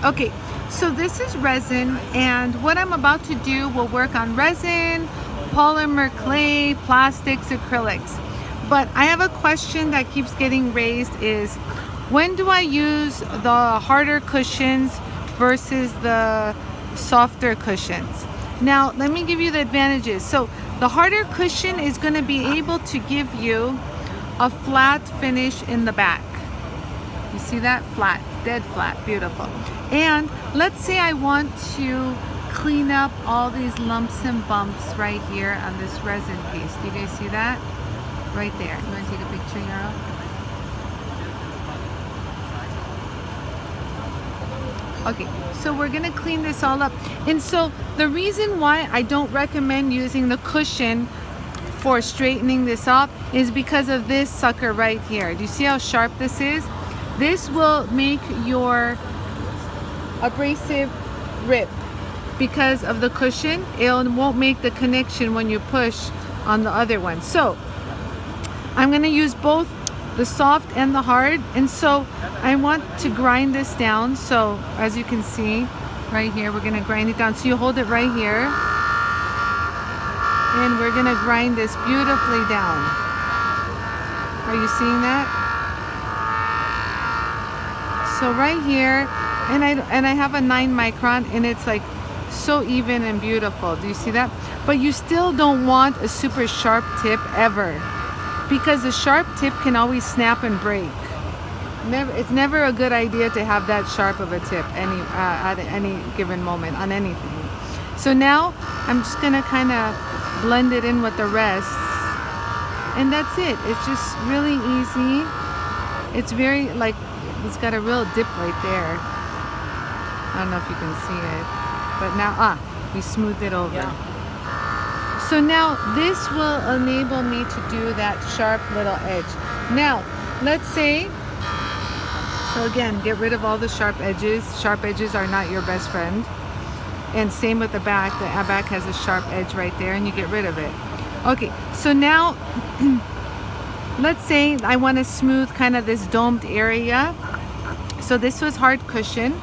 Okay, so this is resin, and what I'm about to do will work on resin, polymer clay, plastics, acrylics. But I have a question that keeps getting raised is, when do I use the harder cushions versus the softer cushions? Now, let me give you the advantages. So the harder cushion is going to be able to give you a flat finish in the back. You see that? Flat, dead flat, beautiful. And let's say I want to clean up all these lumps and bumps right here on this resin piece. Do you guys see that? Right there. You want to take a picture, Yarrow? Okay, so we're gonna clean this all up. And so the reason why I don't recommend using the cushion for straightening this up is because of this sucker right here. Do you see how sharp this is? This will make your abrasive rip because of the cushion. It won't make the connection when you push on the other one. So I'm going to use both the soft and the hard, and so I want to grind this down. So as you can see right here, we're going to grind it down. So you hold it right here and we're going to grind this beautifully down. Are you seeing that? So right here, and I have a 9 micron, and it's like so even and beautiful. Do you see that? But you still don't want a super sharp tip ever, because the sharp tip can always snap and break. It's never a good idea to have that sharp of a tip at any given moment on anything. So now I'm just gonna kind of blend it in with the rest, and that's it. It's just really easy. It's very like, it's got a real dip right there. I don't know if you can see it, but now, we smoothed it over. Yeah. So now this will enable me to do that sharp little edge. Now, let's say, so again, get rid of all the sharp edges. Sharp edges are not your best friend. And same with the back. The back has a sharp edge right there, and you get rid of it. Okay, so now, let's say I want to smooth kind of this domed area. So this was hard cushion.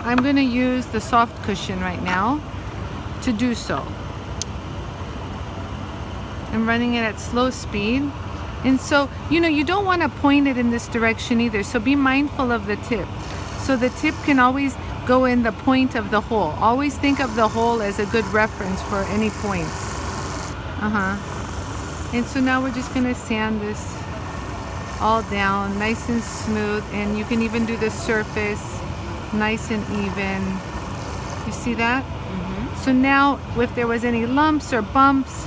I'm going to use the soft cushion right now to do so. I'm running it at slow speed. And so, you know, you don't want to point it in this direction either. So be mindful of the tip. So the tip can always go in the point of the hole. Always think of the hole as a good reference for any points. And so now we're just going to sand this all down nice and smooth, and you can even do the surface nice and even. You see that? So now if there was any lumps or bumps,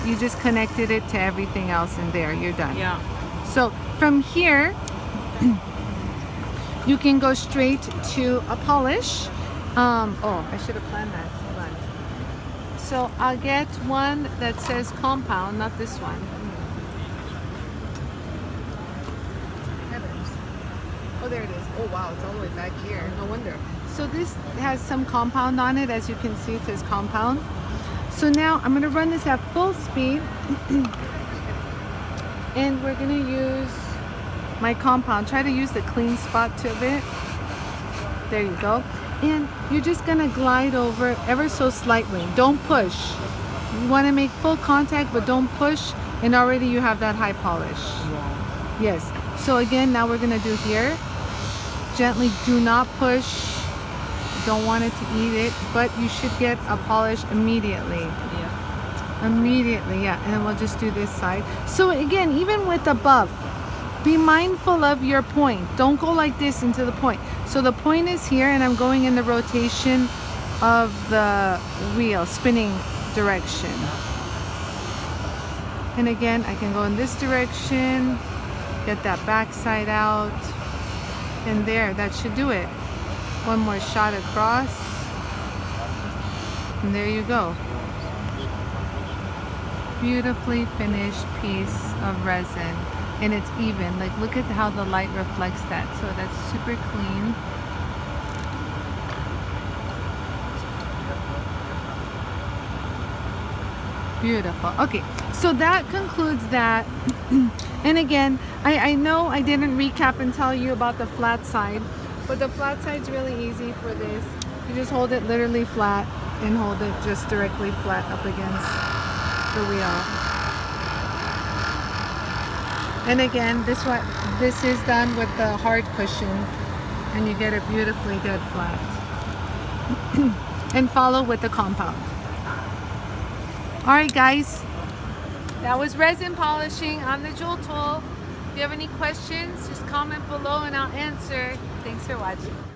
you just connected it to everything else, and there, you're done. Yeah. So from here you can go straight to a polish. Oh, I should have planned that. Hold on. So I'll get one that says compound, not this one. Oh, there it is. Oh wow, it's all the way back here. No wonder. So this has some compound on it. As you can see, it says compound. So now I'm going to run this at full speed and we're going to use my compound. Try to use the clean spot to it. There you go. And you're just going to glide over ever so slightly. Don't push. You want to make full contact, but don't push, and already you have that high polish. Yes. So again, now we're going to do here. Gently, do not push. Don't want it to eat it, but you should get a polish immediately. Immediately, yeah. And then we'll just do this side. So again, even with the buff, be mindful of your point. Don't go like this into the point. So the point is here, and I'm going in the rotation of the wheel, spinning direction. And again, I can go in this direction, get that back side out, and there, that should do it. One more shot across, and there you go. Beautifully finished piece of resin, and it's even. Like, look at how the light reflects that. So that's super clean. Beautiful. Okay, so that concludes that. And again, I know I didn't recap and tell you about the flat side, But the flat side's really easy for this. You just hold it literally flat and hold it just directly flat up against the wheel. And again, this is done with the hard cushion, and you get it beautifully dead flat. And follow with the compound. Alright guys, that was resin polishing on the JOOLTOOL. If you have any questions, just comment below and I'll answer. Thanks for watching.